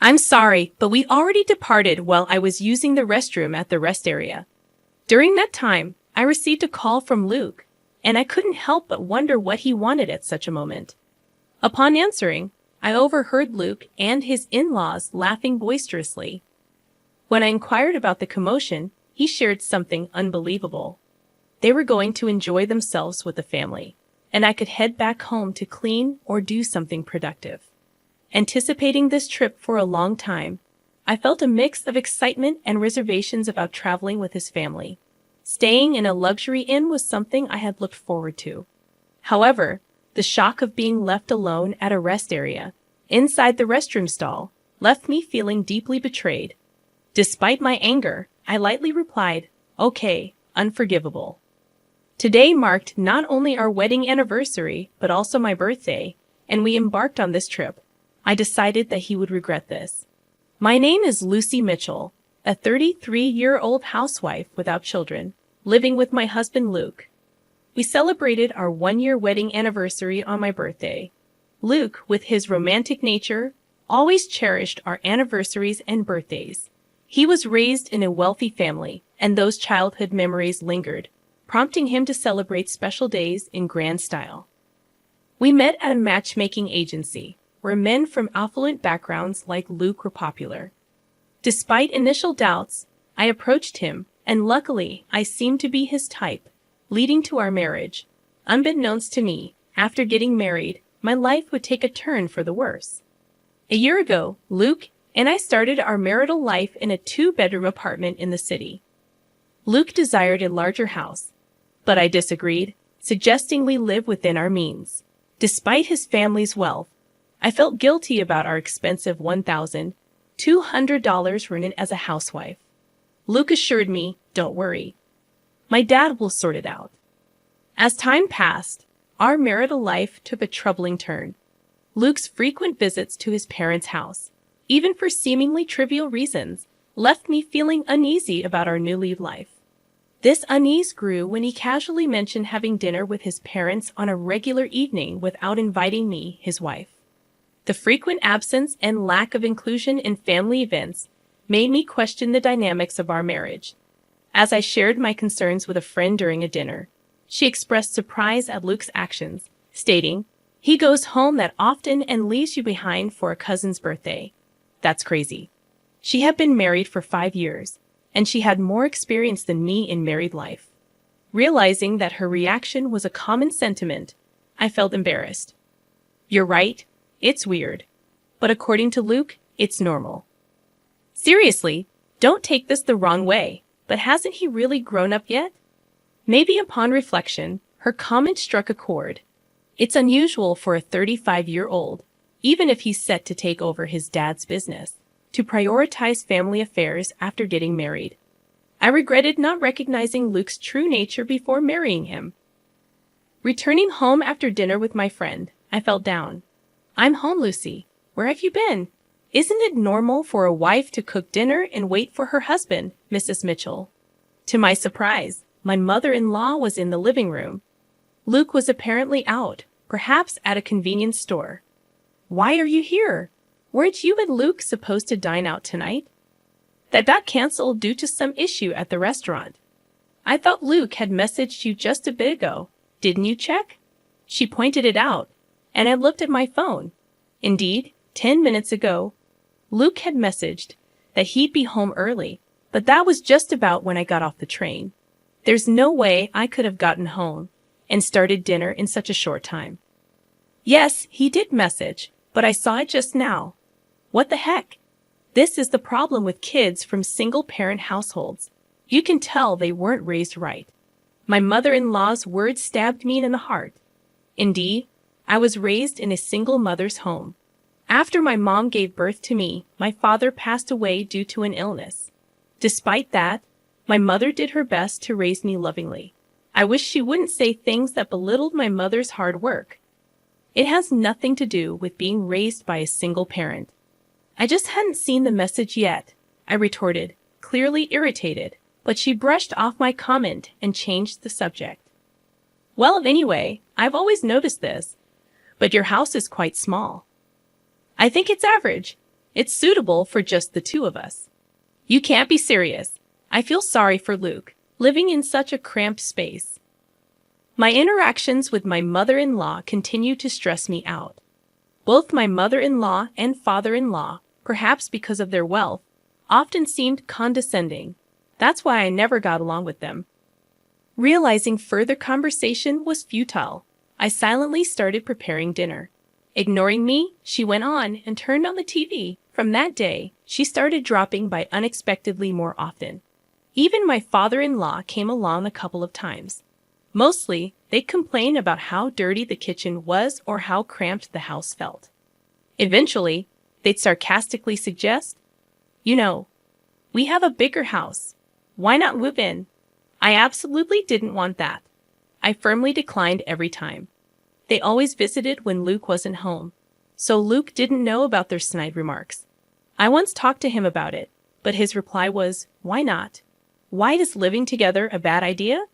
I'm sorry, but we already departed while I was using the restroom at the rest area. During that time, I received a call from Luke, and I couldn't help but wonder what he wanted at such a moment. Upon answering, I overheard Luke and his in-laws laughing boisterously. When I inquired about the commotion, he shared something unbelievable. They were going to enjoy themselves with the family, and I could head back home to clean or do something productive. Anticipating this trip for a long time, I felt a mix of excitement and reservations about traveling with his family. Staying in a luxury inn was something I had looked forward to. However, the shock of being left alone at a rest area, inside the restroom stall, left me feeling deeply betrayed. Despite my anger, I lightly replied, "Okay, unforgivable." Today marked not only our wedding anniversary, but also my birthday, and we embarked on this trip. I decided that he would regret this. My name is Lucy Mitchell, a 33-year-old housewife without children, living with my husband Luke. We celebrated our one-year wedding anniversary on my birthday. Luke, with his romantic nature, always cherished our anniversaries and birthdays. He was raised in a wealthy family, and those childhood memories lingered, prompting him to celebrate special days in grand style. We met at a matchmaking agency, where men from affluent backgrounds like Luke were popular. Despite initial doubts, I approached him, and luckily, I seemed to be his type, leading to our marriage. Unbeknownst to me, after getting married, my life would take a turn for the worse. A year ago, Luke and I started our marital life in a 2-bedroom apartment in the city. Luke desired a larger house, but I disagreed, suggesting we live within our means. Despite his family's wealth, I felt guilty about our expensive $1,200 rent as a housewife. Luke assured me, "Don't worry. My dad will sort it out." As time passed, our marital life took a troubling turn. Luke's frequent visits to his parents' house, even for seemingly trivial reasons, left me feeling uneasy about our newly life. This unease grew when he casually mentioned having dinner with his parents on a regular evening without inviting me, his wife. The frequent absence and lack of inclusion in family events made me question the dynamics of our marriage. As I shared my concerns with a friend during a dinner, she expressed surprise at Luke's actions, stating, "He goes home that often and leaves you behind for a cousin's birthday. That's crazy." She had been married for 5 years, and she had more experience than me in married life. Realizing that her reaction was a common sentiment, I felt embarrassed. "You're right, it's weird. But according to Luke, it's normal." Seriously, don't take this the wrong way, but hasn't he really grown up yet? Maybe upon reflection, her comment struck a chord. It's unusual for a 35-year-old, even if he's set to take over his dad's business, to prioritize family affairs after getting married. I regretted not recognizing Luke's true nature before marrying him. Returning home after dinner with my friend, I felt down. "I'm home, Lucy. Where have you been? Isn't it normal for a wife to cook dinner and wait for her husband, Mrs. Mitchell?" To my surprise, my mother-in-law was in the living room. Luke was apparently out, perhaps at a convenience store. "Why are you here? Weren't you and Luke supposed to dine out tonight?" "That got canceled due to some issue at the restaurant." "I thought Luke had messaged you just a bit ago. Didn't you check?" She pointed it out, and I looked at my phone. Indeed, 10 minutes ago, Luke had messaged that he'd be home early, but that was just about when I got off the train. There's no way I could have gotten home and started dinner in such a short time. Yes, he did message, but I saw it just now. What the heck? This is the problem with kids from single-parent households. You can tell they weren't raised right. My mother-in-law's words stabbed me in the heart. Indeed, I was raised in a single mother's home. After my mom gave birth to me, my father passed away due to an illness. Despite that, my mother did her best to raise me lovingly. I wish she wouldn't say things that belittled my mother's hard work. It has nothing to do with being raised by a single parent. "I just hadn't seen the message yet," I retorted, clearly irritated, but she brushed off my comment and changed the subject. "Well, anyway, I've always noticed this, but your house is quite small." "I think it's average. It's suitable for just the two of us. You can't be serious. I feel sorry for Luke, living in such a cramped space. My interactions with my mother-in-law continue to stress me out. Both my mother-in-law and father-in-law, perhaps because of their wealth, often seemed condescending. That's why I never got along with them. Realizing further conversation was futile, I silently started preparing dinner. Ignoring me, she went on and turned on the TV. From that day, she started dropping by unexpectedly more often. Even my father-in-law came along a couple of times. Mostly, they'd complain about how dirty the kitchen was or how cramped the house felt. Eventually, they'd sarcastically suggest, "You know, we have a bigger house. Why not move in?" I absolutely didn't want that. I firmly declined every time. They always visited when Luke wasn't home, so Luke didn't know about their snide remarks. I once talked to him about it, but his reply was, "Why not? Why is living together a bad idea?"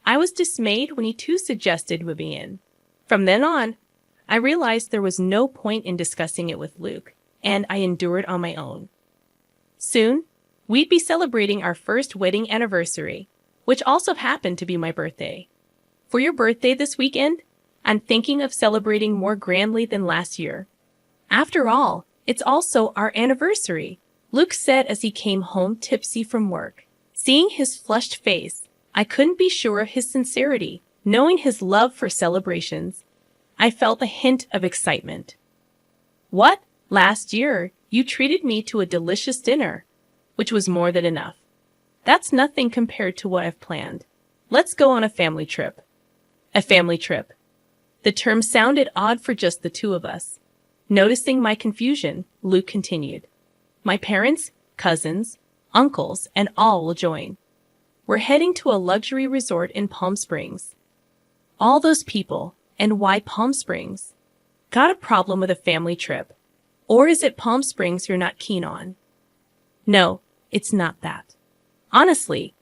I was dismayed when he too suggested moving in. From then on, I realized there was no point in discussing it with Luke, and I endured on my own. Soon, we'd be celebrating our first wedding anniversary, which also happened to be my birthday. For your birthday this weekend, I'm thinking of celebrating more grandly than last year. After all, it's also our anniversary, Luke said as he came home tipsy from work. Seeing his flushed face, I couldn't be sure of his sincerity. Knowing his love for celebrations, I felt a hint of excitement. "What? Last year, you treated me to a delicious dinner, which was more than enough. That's nothing compared to what I've planned. Let's go on a family trip." A family trip. The term sounded odd for just the two of us. Noticing my confusion, Luke continued, "My parents, cousins, uncles, and all will join. We're heading to a luxury resort in Palm Springs." All those people, and why Palm Springs? Got a problem with a family trip? Or is it Palm Springs you're not keen on? No, it's not that. Honestly,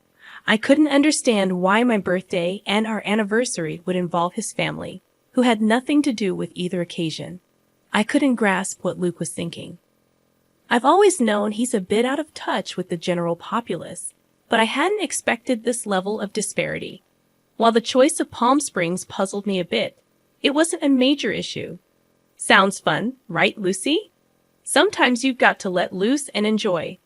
I couldn't understand why my birthday and our anniversary would involve his family, who had nothing to do with either occasion. I couldn't grasp what Luke was thinking. I've always known he's a bit out of touch with the general populace, but I hadn't expected this level of disparity. While the choice of Palm Springs puzzled me a bit, it wasn't a major issue. Sounds fun, right, Lucy? Sometimes you've got to let loose and enjoy.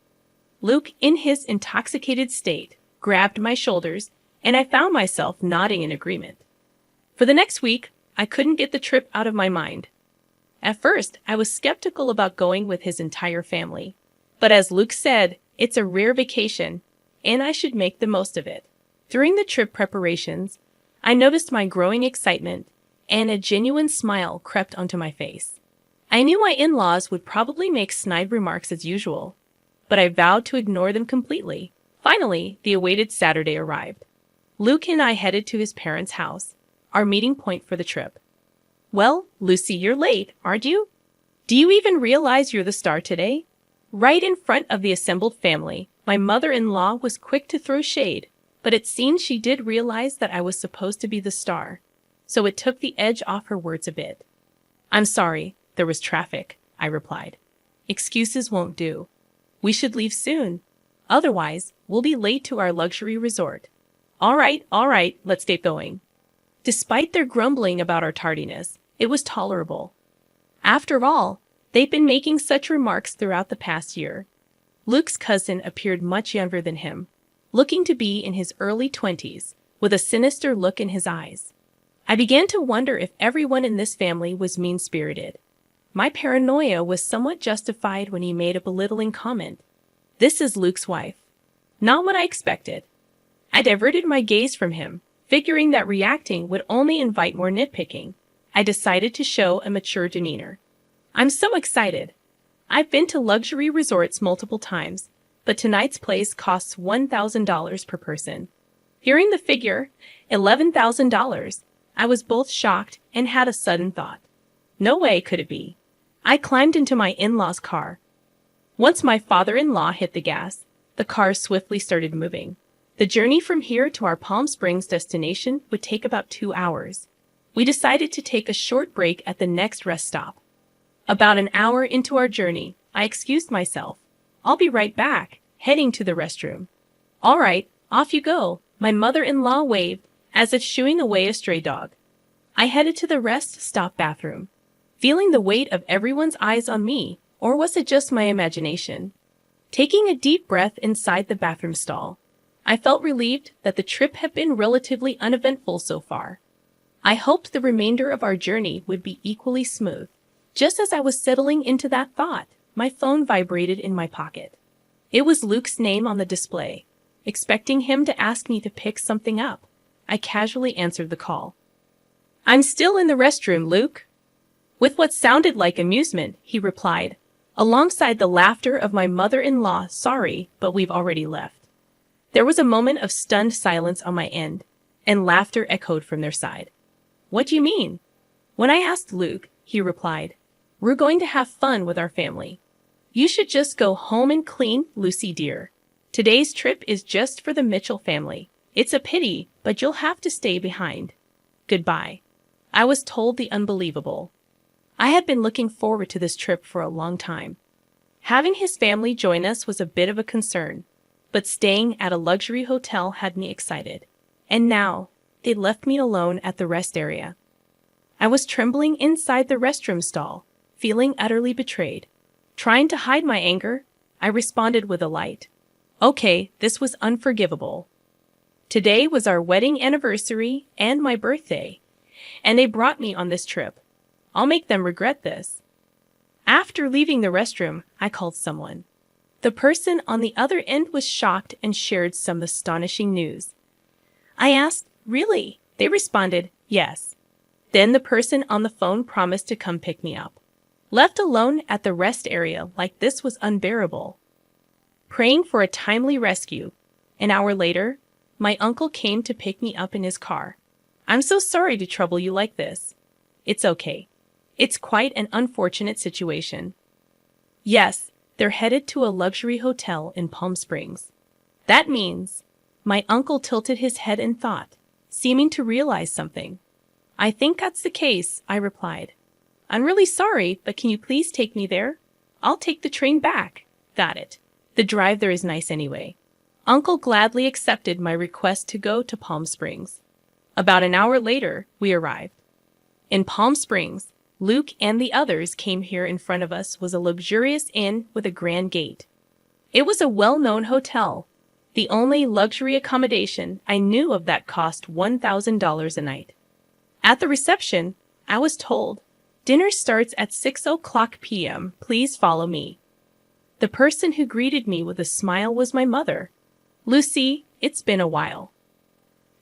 Luke, in his intoxicated state, grabbed my shoulders, and I found myself nodding in agreement. For the next week, I couldn't get the trip out of my mind. At first, I was skeptical about going with his entire family. But as Luke said, it's a rare vacation, and I should make the most of it. During the trip preparations, I noticed my growing excitement, and a genuine smile crept onto my face. I knew my in-laws would probably make snide remarks as usual, but I vowed to ignore them completely. Finally, the awaited Saturday arrived. Luke and I headed to his parents' house, our meeting point for the trip. "Well, Lucy, you're late, aren't you? Do you even realize you're the star today?" Right in front of the assembled family, my mother-in-law was quick to throw shade, but it seemed she did realize that I was supposed to be the star, so it took the edge off her words a bit. "I'm sorry, there was traffic," I replied. "Excuses won't do. We should leave soon. Otherwise, we'll be late to our luxury resort." All right, let's get going." Despite their grumbling about our tardiness, it was tolerable. After all, they'd been making such remarks throughout the past year. Luke's cousin appeared much younger than him, looking to be in his early 20s, with a sinister look in his eyes. I began to wonder if everyone in this family was mean-spirited. My paranoia was somewhat justified when he made a belittling comment. "This is Luke's wife." Not what I expected. I diverted my gaze from him, figuring that reacting would only invite more nitpicking. I decided to show a mature demeanor. "I'm so excited. I've been to luxury resorts multiple times, but tonight's place costs $1,000 per person." Hearing the figure, $11,000, I was both shocked and had a sudden thought. No way could it be. I climbed into my in-laws' car. Once my father-in-law hit the gas, the car swiftly started moving. The journey from here to our Palm Springs destination would take about 2 hours. We decided to take a short break at the next rest stop. About an hour into our journey, I excused myself. I'll be right back, heading to the restroom. All right, off you go, my mother-in-law waved, as if shooing away a stray dog. I headed to the rest stop bathroom, feeling the weight of everyone's eyes on me, or was it just my imagination? Taking a deep breath inside the bathroom stall, I felt relieved that the trip had been relatively uneventful so far. I hoped the remainder of our journey would be equally smooth. Just as I was settling into that thought, my phone vibrated in my pocket. It was Luke's name on the display. Expecting him to ask me to pick something up, I casually answered the call. "I'm still in the restroom, Luke." With what sounded like amusement, he replied, alongside the laughter of my mother-in-law. "Sorry, but we've already left." There was a moment of stunned silence on my end, and laughter echoed from their side. "What do you mean?" When I asked Luke, he replied, "We're going to have fun with our family. You should just go home and clean, Lucy dear. Today's trip is just for the Mitchell family. It's a pity, but you'll have to stay behind. Goodbye." I was told the unbelievable. I had been looking forward to this trip for a long time. Having his family join us was a bit of a concern, but staying at a luxury hotel had me excited. And now, they left me alone at the rest area. I was trembling inside the restroom stall, feeling utterly betrayed. Trying to hide my anger, I responded with a light. Okay, this was unforgivable. Today was our wedding anniversary and my birthday, and they brought me on this trip. I'll make them regret this. After leaving the restroom, I called someone. The person on the other end was shocked and shared some astonishing news. I asked, "Really?" They responded, "Yes." Then the person on the phone promised to come pick me up. Left alone at the rest area like this was unbearable. Praying for a timely rescue, an hour later, my uncle came to pick me up in his car. "I'm so sorry to trouble you like this." "It's okay. It's quite an unfortunate situation." Yes, they're headed to a luxury hotel in Palm Springs. That means, my uncle tilted his head in thought, seeming to realize something. "I think that's the case," I replied. "I'm really sorry, but can you please take me there? I'll take the train back." "Got it. The drive there is nice anyway." Uncle gladly accepted my request to go to Palm Springs. About an hour later, we arrived. In Palm Springs, Luke and the others came here. In front of us was a luxurious inn with a grand gate. It was a well-known hotel. The only luxury accommodation I knew of that cost $1,000 a night. At the reception, I was told, "Dinner starts at 6:00 p.m. Please follow me." The person who greeted me with a smile was my mother. "Lucy, it's been a while."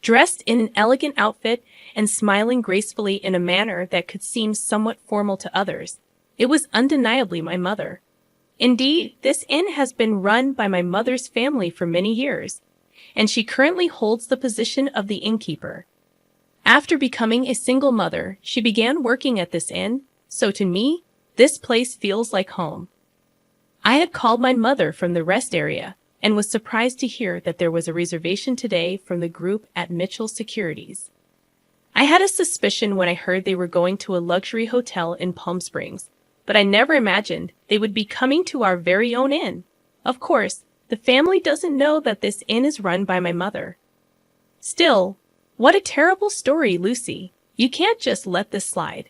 Dressed in an elegant outfit and smiling gracefully in a manner that could seem somewhat formal to others, it was undeniably my mother. Indeed, this inn has been run by my mother's family for many years, and she currently holds the position of the innkeeper. After becoming a single mother, she began working at this inn, so to me, this place feels like home. I had called my mother from the rest area and was surprised to hear that there was a reservation today from the group at Mitchell Securities. I had a suspicion when I heard they were going to a luxury hotel in Palm Springs, but I never imagined they would be coming to our very own inn. Of course, the family doesn't know that this inn is run by my mother. Still, what a terrible story, Lucy. You can't just let this slide.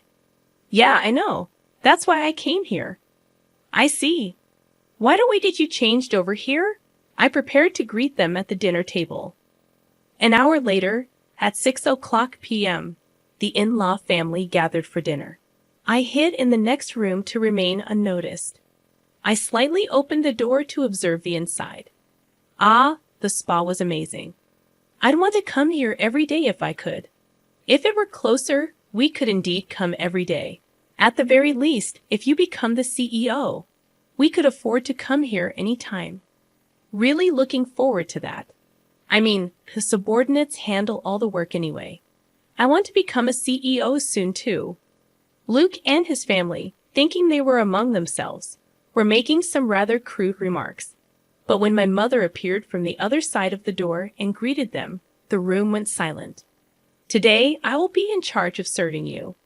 Yeah, I know. That's why I came here. I see. Why don't we get you changed over here? I prepared to greet them at the dinner table. An hour later, at 6:00 p.m., the in-law family gathered for dinner. I hid in the next room to remain unnoticed. I slightly opened the door to observe the inside. Ah, the spa was amazing. I'd want to come here every day if I could. If it were closer, we could indeed come every day. At the very least, if you become the CEO, we could afford to come here any time. Really looking forward to that. I mean, the subordinates handle all the work anyway. I want to become a CEO soon too. Luke and his family, thinking they were among themselves, were making some rather crude remarks. But when my mother appeared from the other side of the door and greeted them, the room went silent. "Today, I will be in charge of serving you.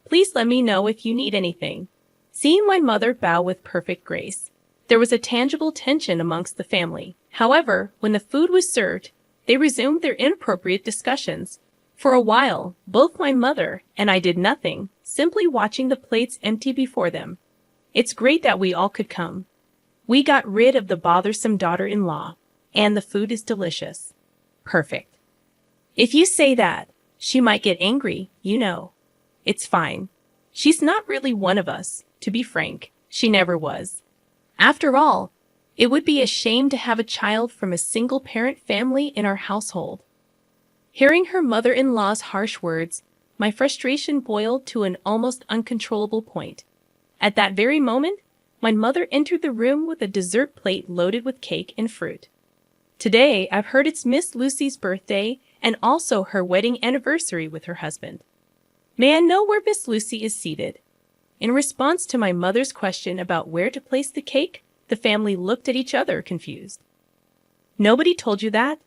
Please let me know if you need anything." Seeing my mother bow with perfect grace, there was a tangible tension amongst the family. However, when the food was served, they resumed their inappropriate discussions. For a while, both my mother and I did nothing, simply watching the plates empty before them. It's great that we all could come. We got rid of the bothersome daughter-in-law, and the food is delicious. Perfect. If you say that, she might get angry, you know. It's fine. She's not really one of us, to be frank. She never was. After all, it would be a shame to have a child from a single-parent family in our household. Hearing her mother-in-law's harsh words, my frustration boiled to an almost uncontrollable point. At that very moment, my mother entered the room with a dessert plate loaded with cake and fruit. Today, I've heard it's Miss Lucy's birthday and also her wedding anniversary with her husband. May I know where Miss Lucy is seated? In response to my mother's question about where to place the cake, the family looked at each other confused. Nobody told you that?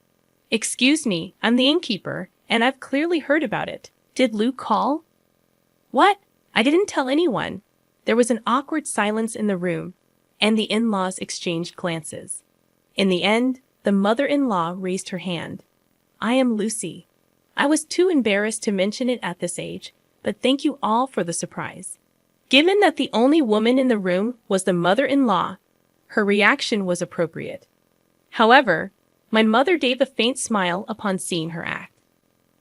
Excuse me, I'm the innkeeper, and I've clearly heard about it. Did Luke call? What? I didn't tell anyone. There was an awkward silence in the room, and the in-laws exchanged glances. In the end, the mother-in-law raised her hand. I am Lucy. I was too embarrassed to mention it at this age, but thank you all for the surprise. Given that the only woman in the room was the mother-in-law, her reaction was appropriate. However, my mother gave a faint smile upon seeing her act.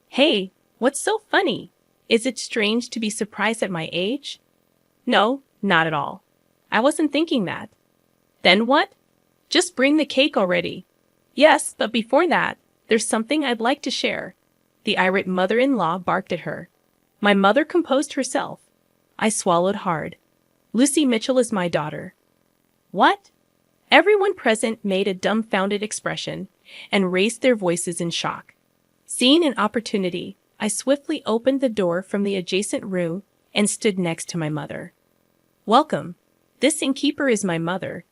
Hey, what's so funny? Is it strange to be surprised at my age? No, not at all. I wasn't thinking that. Then what? Just bring the cake already. Yes, but before that, there's something I'd like to share. The irate mother-in-law barked at her. My mother composed herself. I swallowed hard. Lucy Mitchell is my daughter. What? Everyone present made a dumbfounded expression and raised their voices in shock. Seeing an opportunity, I swiftly opened the door from the adjacent room and stood next to my mother. Welcome. This innkeeper is my mother.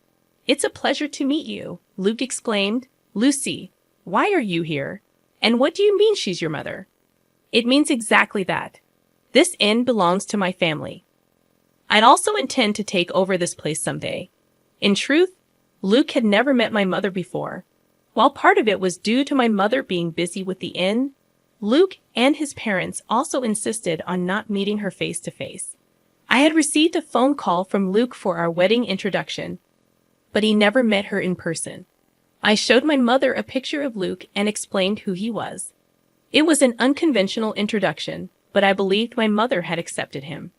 It's a pleasure to meet you, Luke exclaimed. Lucy, why are you here? And what do you mean she's your mother? It means exactly that. This inn belongs to my family. I'd also intend to take over this place someday. In truth, Luke had never met my mother before. While part of it was due to my mother being busy with the inn, Luke and his parents also insisted on not meeting her face to face. I had received a phone call from Luke for our wedding introduction, but he never met her in person. I showed my mother a picture of Luke and explained who he was. It was an unconventional introduction, but I believed my mother had accepted him.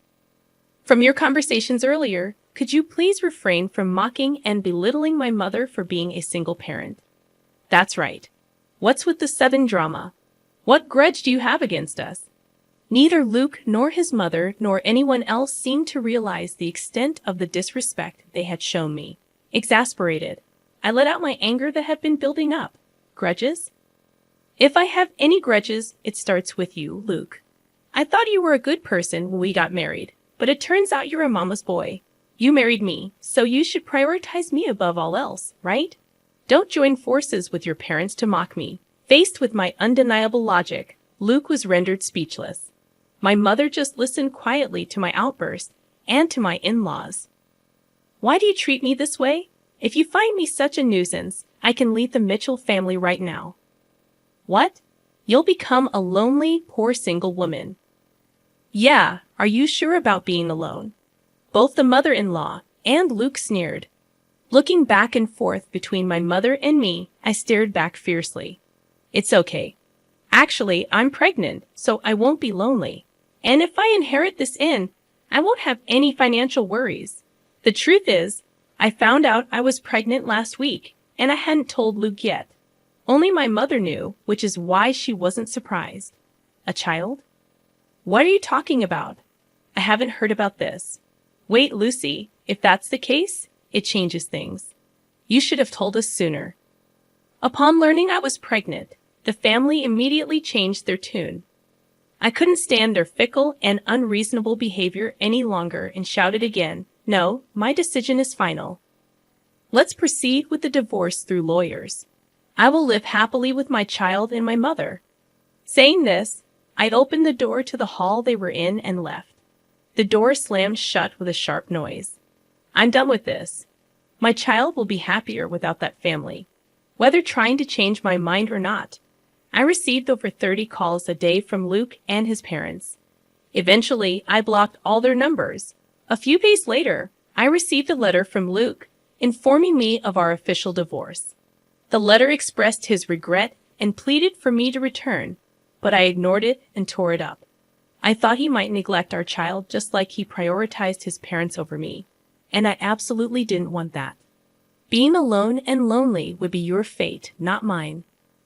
From your conversations earlier, could you please refrain from mocking and belittling my mother for being a single parent? That's right. What's with the Southern drama? What grudge do you have against us? Neither Luke nor his mother nor anyone else seemed to realize the extent of the disrespect they had shown me. Exasperated, I let out my anger that had been building up. Grudges? If I have any grudges, it starts with you, Luke. I thought you were a good person when we got married, but it turns out you're a mama's boy. You married me, so you should prioritize me above all else, right? Don't join forces with your parents to mock me. Faced with my undeniable logic, Luke was rendered speechless. My mother just listened quietly to my outburst and to my in-laws. Why do you treat me this way? If you find me such a nuisance, I can leave the Mitchell family right now. What? You'll become a lonely, poor single woman. Yeah, are you sure about being alone? Both the mother-in-law and Luke sneered. Looking back and forth between my mother and me, I stared back fiercely. It's okay. Actually, I'm pregnant, so I won't be lonely. And if I inherit this inn, I won't have any financial worries. The truth is, I found out I was pregnant last week, and I hadn't told Luke yet. Only my mother knew, which is why she wasn't surprised. A child? What are you talking about? I haven't heard about this. Wait, Lucy, if that's the case, it changes things. You should have told us sooner. Upon learning I was pregnant, the family immediately changed their tune. I couldn't stand their fickle and unreasonable behavior any longer and shouted again, No, my decision is final. Let's proceed with the divorce through lawyers. I will live happily with my child and my mother. Saying this, I'd opened the door to the hall they were in and left. The door slammed shut with a sharp noise. I'm done with this. My child will be happier without that family, whether trying to change my mind or not. I received over 30 calls a day from Luke and his parents. Eventually, I blocked all their numbers. A few days later, I received a letter from Luke informing me of our official divorce. The letter expressed his regret and pleaded for me to return, but I ignored it and tore it up. I thought he might neglect our child just like he prioritized his parents over me, and I absolutely didn't want that. Being alone and lonely would be your fate, not mine.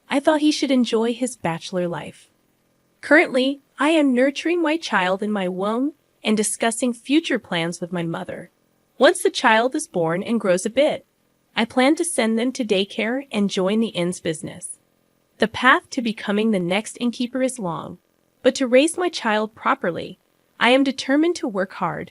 I thought he should enjoy his bachelor life. Currently, I am nurturing my child in my womb and discussing future plans with my mother. Once the child is born and grows a bit, I plan to send them to daycare and join the inn's business. The path to becoming the next innkeeper is long, but to raise my child properly, I am determined to work hard.